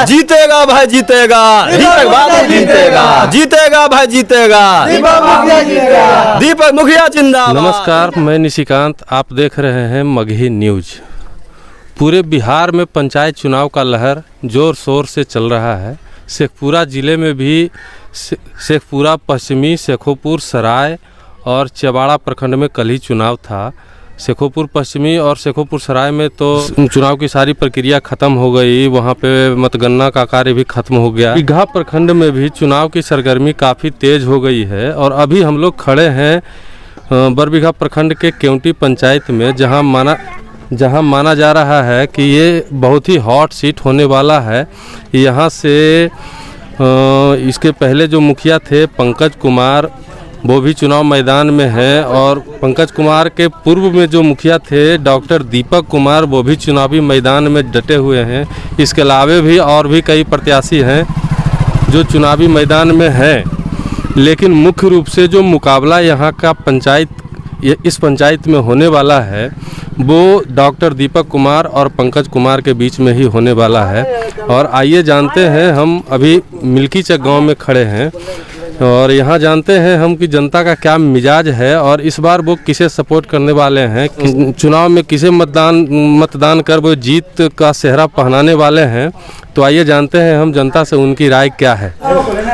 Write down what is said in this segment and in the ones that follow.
जीतेगा भाई जीतेगा, दीपक बाबू जीतेगा, जीतेगा भाई जीतेगा, दीपक मुखिया जिंदाबाद। नमस्कार, मैं निशिकांत, आप देख रहे हैं मगही न्यूज। पूरे बिहार में पंचायत चुनाव का लहर जोर शोर से चल रहा है। शेखपुरा ज़िले में भी शेखपुरा पश्चिमी, शेखोपुर सराय और चवाड़ा प्रखंड में कल ही चुनाव था। शेखोपुर पश्चिमी और शेखोपुर सराय में तो चुनाव की सारी प्रक्रिया ख़त्म हो गई, वहाँ पे मतगणना का कार्य भी खत्म हो गया। बीघा प्रखंड में भी चुनाव की सरगर्मी काफ़ी तेज़ हो गई है और अभी हम लोग खड़े हैं बरबीघा प्रखंड के केवटी पंचायत में, जहां माना जा रहा है कि ये बहुत ही हॉट सीट होने वाला है। यहाँ से इसके पहले जो मुखिया थे पंकज कुमार, वो भी चुनाव मैदान में हैं, और पंकज कुमार के पूर्व में जो मुखिया थे डॉक्टर दीपक कुमार, वो भी चुनावी मैदान में डटे हुए हैं। इसके अलावा भी और भी कई प्रत्याशी हैं जो चुनावी मैदान में हैं, लेकिन मुख्य रूप से जो मुकाबला यहाँ का इस पंचायत में होने वाला है वो डॉक्टर दीपक कुमार और पंकज कुमार के बीच में ही होने वाला है। और आइए जानते हैं, हम अभी मिल्कीचक गांव में खड़े हैं और यहाँ जानते हैं हम कि जनता का क्या मिजाज है और इस बार वो किसे सपोर्ट करने वाले हैं, चुनाव में किसे मतदान कर वो जीत का सेहरा पहनाने वाले हैं। तो आइए जानते हैं हम जनता से उनकी राय क्या है।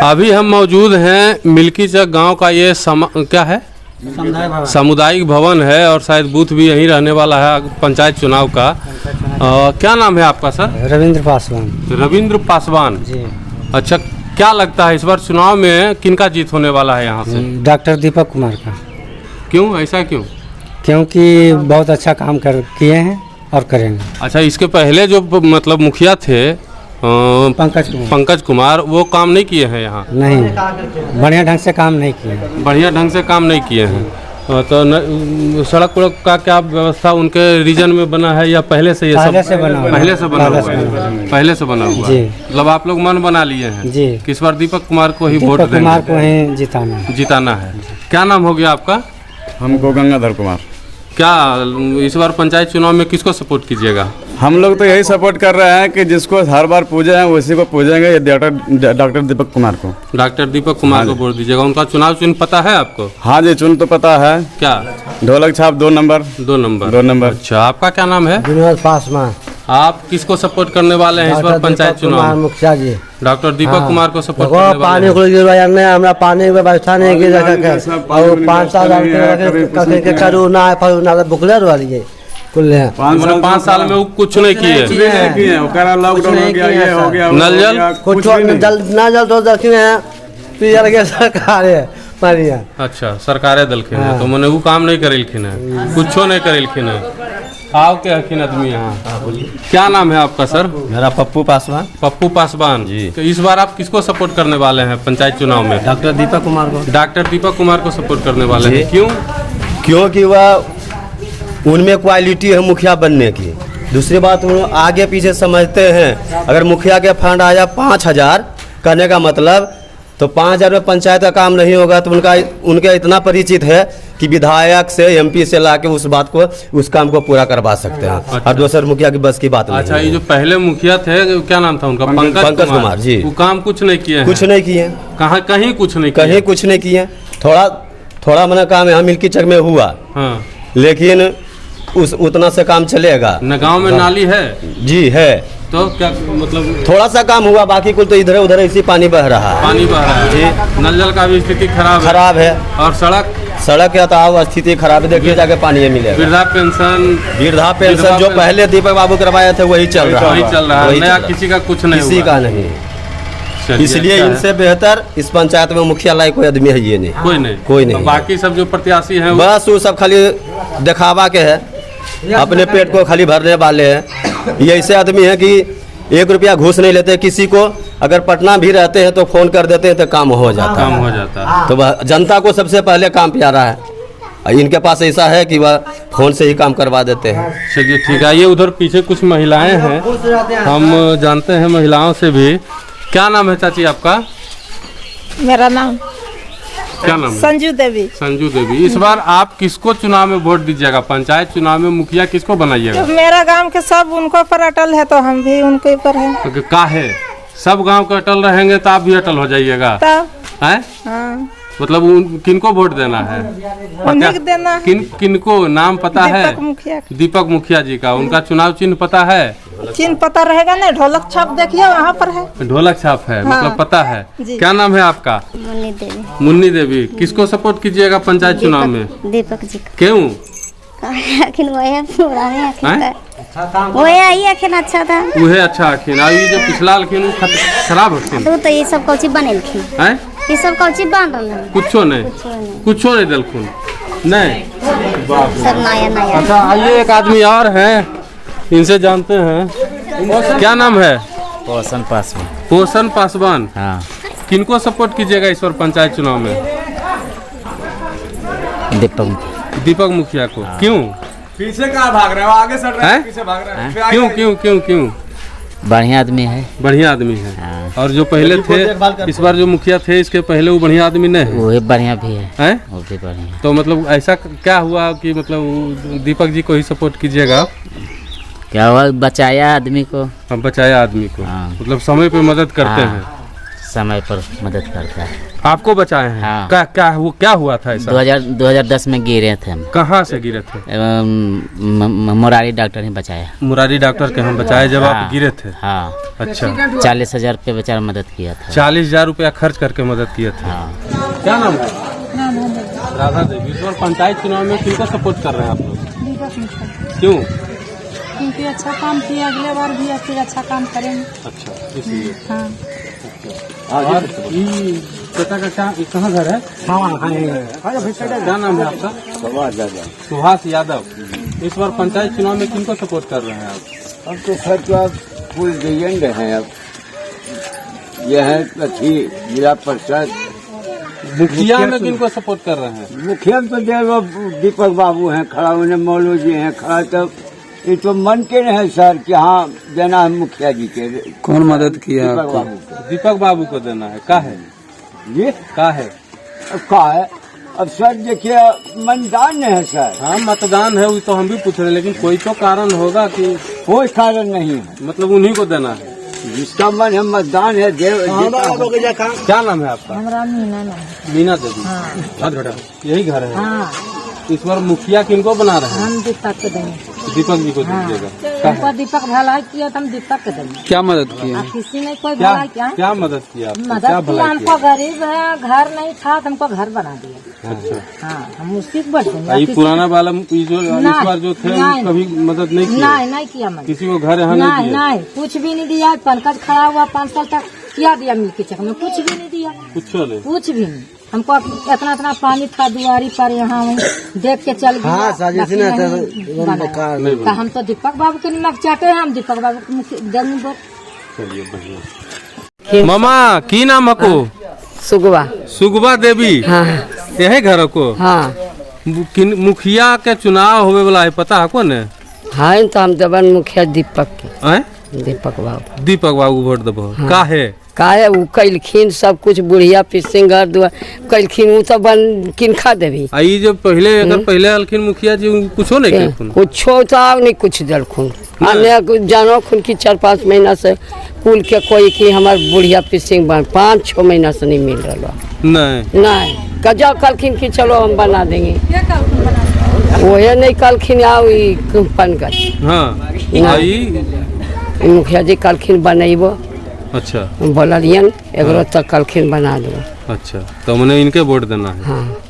अभी हम मौजूद हैं मिल्कीचक गाँव का, ये क्या है, सामुदायिक भवन है और शायद बूथ भी यहीं रहने वाला है पंचायत चुनाव का। क्या नाम है आपका सर? रविंद्र पासवान। रविंद्र पासवान जी। अच्छा, क्या लगता है इस बार चुनाव में किनका जीत होने वाला है यहाँ से? डॉक्टर दीपक कुमार का। क्यों, ऐसा क्यों? क्योंकि बहुत अच्छा काम किए हैं और करेंगे। अच्छा, इसके पहले जो मतलब मुखिया थे पंकज कुमार, वो काम नहीं किए हैं यहाँ? नहीं, बढ़िया ढंग से काम नहीं किए हैं। बढ़िया ढंग से काम नहीं किए हैं। तो सड़क का क्या व्यवस्था उनके रीजन में बना है या पहले से? पहले से बना हुआ है। पहले से बना हुआ है। मतलब आप लोग मन बना लिए हैं जी कि इस बार दीपक कुमार को ही वोट देंगे, कुमार को ही जिताना है। क्या नाम हो गया आपका? हमको गंगाधर कुमार। क्या इस बार पंचायत चुनाव में किसको सपोर्ट कीजिएगा? हम लोग तो यही सपोर्ट कर रहे हैं कि जिसको हर बार पूजे हैं उसी को पूजेंगे, डॉक्टर दीपक कुमार को। डॉक्टर दीपक कुमार को वोट दीजिएगा। उनका चुनाव चिन्ह पता है आपको? हाँ जी, चुन तो पता है। क्या? ढोलक छाप 2 नंबर। 2 नंबर। अच्छा, आपका क्या नाम है? पासवान। आप किसको सपोर्ट करने वाले हैं इस बार पंचायत चुनाव? मुखिया जी, डॉक्टर दीपक कुमार को सपोर्ट करने वाले। पानी को हमें पानी की व्यवस्था नहीं की और 5 साल बुकलेट वाली है कुल 5 साल में वो कुछ नहीं किए। लॉकडाउन हो गया, नल जल कुछ जल तो देखिए सरकार है। अच्छा, सरकारे दलखिन है तो मैंने वो काम नहीं करेलखिन है, कुछो नहीं करेलखिन है। आओ के हकीन आदमी यहाँ। क्या नाम है आपका सर? मेरा पप्पू पासवान। पप्पू पासवान जी। तो इस बार आप किसको सपोर्ट करने वाले हैं पंचायत चुनाव में? डॉक्टर दीपक कुमार को। डॉक्टर दीपक कुमार को सपोर्ट करने वाले हैं। क्यों? क्योंकि वह उनमें क्वालिटी है मुखिया बनने की। दूसरी बात, वो आगे पीछे समझते हैं। अगर मुखिया के फंड आया 5000 करने का मतलब तो 5000 में पंचायत का काम नहीं होगा। तो उनके इतना परिचित है कि विधायक से एमपी से लाके उस काम को पूरा करवा सकते हैं। अच्छा। और दूसरे मुखिया की बस की बात नहीं। अच्छा, ये जो पहले मुखिया थे, क्या नाम था उनका? पंकज कुमार जी। वो काम कुछ नहीं किए? कुछ नहीं किए। कहीं कुछ नहीं किए। थोड़ा मना काम यहाँ मिल्कीचक में हुआ। हाँ। लेकिन उतना से काम चलेगा न? गाँव में नाली है जी, है। तो क्या मतलब थोड़ा सा काम हुआ, बाकी कुल तो इधर उधर इसी पानी बह रहा है जी। नल जल का भी स्थिति खराब है। और सड़क का तो स्थिति खराब है। देखिए जाके पानी मिलेगा। वृद्धा पेंशन जो पहले दीपक बाबू करवाए थे वही चल रहा है। नया किसी का कुछ नहीं, किसी का नहीं। इसलिए इनसे बेहतर इस पंचायत में मुखिया लायक कोई आदमी है ये नहीं। कोई नहीं। बाकी सब जो प्रत्याशी हैं बस वो सब खाली दिखावा के है, अपने पेट को खाली भरने वाले हैं। ये ऐसे आदमी है कि 1 रुपया घूस नहीं लेते किसी को। अगर पटना भी रहते हैं तो फोन कर देते हैं तो काम हो जाता है। तो जनता को सबसे पहले काम प्यारा है। इनके पास ऐसा है कि वह फोन से ही काम करवा देते हैं। चलिए ठीक है। ये उधर पीछे कुछ महिलाएं हैं, हम जानते हैं महिलाओं से भी। क्या नाम है चाची आपका? मेरा नाम क्या नाम? संजू देवी। संजू देवी। इस बार आप किसको चुनाव में वोट दीजिएगा? पंचायत चुनाव में मुखिया किसको बनाइएगा? मेरा गांव के सब उनको पर अटल है तो हम भी उनके ऊपर है। का है? सब गांव के अटल रहेंगे तो आप भी अटल हो जाइएगा तब हैं? हाँ मतलब किनको वोट देना है? उन्हीं को देना है। किनको नाम पता है? दीपक मुखिया का। दीपक मुखिया जी का। उनका चुनाव चिन्ह पता है? चिन्ह पता रहेगा ना, ढोलक छाप देखिए वहाँ पर है। ढोलक छाप है। हाँ। मतलब पता है। जी। क्या नाम है आपका? मुन्नी देवी। मुन्नी देवी। किसको सपोर्ट कीजिएगा पंचायत चुनाव में? दीपक जी का। क्यों? आखिर वही पुराने हैं? आखिर वही आई आखिर अच्छा था। उहे अच्छा आखिन। ये जो पिछला आखिन उ खराब हखिन तो ये सब कौची बनेलखिन, हैं? ये सब कौची बन रहा है। कुछो नहीं, कुछो नहीं दिलखुन नहीं। सब नया नया। अच्छा आइए, एक आदमी और हैं, इनसे जानते हैं। क्या नाम है? पोषण पासवान। पोषण पासवान। हाँ, किनको सपोर्ट कीजिएगा इस बार पंचायत चुनाव में? दीपक मुखिया को। क्यों? पीछे कहाँ भाग रहे हो, आगे सट रहे हैं? हैं, पीछे भाग रहे हैं। क्यों क्यों क्यों क्यों? बढ़िया आदमी है। बढ़िया आदमी है। हाँ। और जो पहले थे, इस बार जो मुखिया थे इसके पहले, वो बढ़िया आदमी नहीं है? वो भी बढ़िया भी है। हैं? वो भी बढ़िया। तो मतलब ऐसा क्या हुआ कि मतलब दीपक जी को ही सपोर्ट कीजिएगा आप? क्या हुआ, बचाया आदमी को। हम बचाया आदमी को। हाँ। मतलब समय पे मदद करते हाँ, हैं। समय पर मदद करता है। आपको बचाए हैं? हाँ। क्या हुआ था ऐसा? 2010 में गिरे थे हम। कहाँ से गिरे थे? मुरारी डॉक्टर ने बचाया। मुरारी डॉक्टर के हम बचाए जब आप हाँ। गिरे थे? हाँ। अच्छा। 40,000 रुपये बेचारा मदद किया था। 40,000 रुपया खर्च करके मदद किए थे। हाँ। क्या नाम है? राधा देवी। इस बार पंचायत चुनाव में किनको सपोर्ट कर रहे हैं आप लोग? दीपक मुखिया, क्यों? क्योंकि अच्छा काम किया, अगले बार भी फिर अच्छा काम करेंगे। अच्छा, इसलिए। हाँ और ये बेटा का कहाँ घर है? क्या नाम है आपका? सुभाष यादव। इस बार पंचायत चुनाव में किनको सपोर्ट कर रहे हैं आप? अब तो सर तो आप फुल दिएंगे हैं। अब यह है अथी जिला परिषद मुखिया में किनको सपोर्ट कर रहे हैं? मुखिया में तो देव दीपक बाबू हैं खड़ा, उन्हें मौलू जी हैं खड़ा। तो ये तो मन के नहीं है सर कि हाँ देना है मुखिया जी के। कौन मदद किया दीपक आपको? बाबू को। दीपक बाबू को देना है। का है? ये का है? अब का है, अब सर देखिए मतदान नहीं है सर। हाँ मतदान है, वो तो हम भी पूछ रहे हैं, लेकिन कोई तो कारण होगा कि कोई कारण नहीं है, मतलब उन्हीं को देना है। जिसका मन है मतदान है देव। क्या नाम है आपका? हमारा मीना नाम। मीना देवी। हाँ बेटा, यही घर है। हाँ इस बार मुखिया किनको बना रहे हैं? हम दीपक के देंगे। दीपक जी को दीजिएगा। हमको दीपक भलाई किया तो हम दीपक के देंगे। क्या मदद किया? किसी ने कोई क्या भलाई किया? क्या मदद किया आपको? क्या मदद किया, भलाई हमको गरीब है, घर नहीं था तो हमको घर बना दिया। अच्छा। हाँ, हम उसी को बढ़ देंगे। ये पुराना वाला ये जो इस बार जो थे नहीं। कभी मदद नहीं किया? नहीं किया मदद। किसी को घर यहाँ नहीं नहीं दिया? नहीं, कुछ भी नहीं दिया। पंकज खड़ा हुआ 5 साल तक, क्या दिया मिल के चक में? कुछ भी नहीं दिया, कुछ नहीं। कुछ भी नहीं। हमको इतना इतना पानी था दुआरी पर, यहाँ देख के चल गया। हाँ, साजिश नहीं था, बना। नहीं तो हम तो दीपक बाबू के नमक चाटे हैं, हम दीपक बाबू को देंगे वोट। चलिए बढ़िया। मामा की नाम हको? सुगवा। सुगवा देवी। हाँ यही घर को? हाँ मुखिया के चुनाव होवे वाला है, पता है को ने? हाँ, तो हम देवन मुखिया दीपक के। हैं? दीपक बाबू। दीपक बाबू वोट देबो। का है? काहे उ कैलखिन सब कुछ, बुढ़िया पिसिंग घर दुआ कैलखिन, उ तो बन किनखा देवी। आई जो पहले अगर पहले अलखिन मुखिया जी कुछो नहीं केलखुन? कुछो तो नहीं कुछ दलखुन। अन्य जानो खुन की 4-5 महीना से कुल के कोई की हमार बुढ़िया पिसिंग बन 5-6 महीना से नहीं मिल रहा। नहीं कजा कलखिन की चलो हम बना देंगे, वही नहीं कलखिन आओ पंकज। हाँ आई मुखिया जी कलखिन बनैबो। अच्छा। बोलियन एगो तक कलखिन बना दो। अच्छा, तो मैंने इनके वोट देना है। हाँ।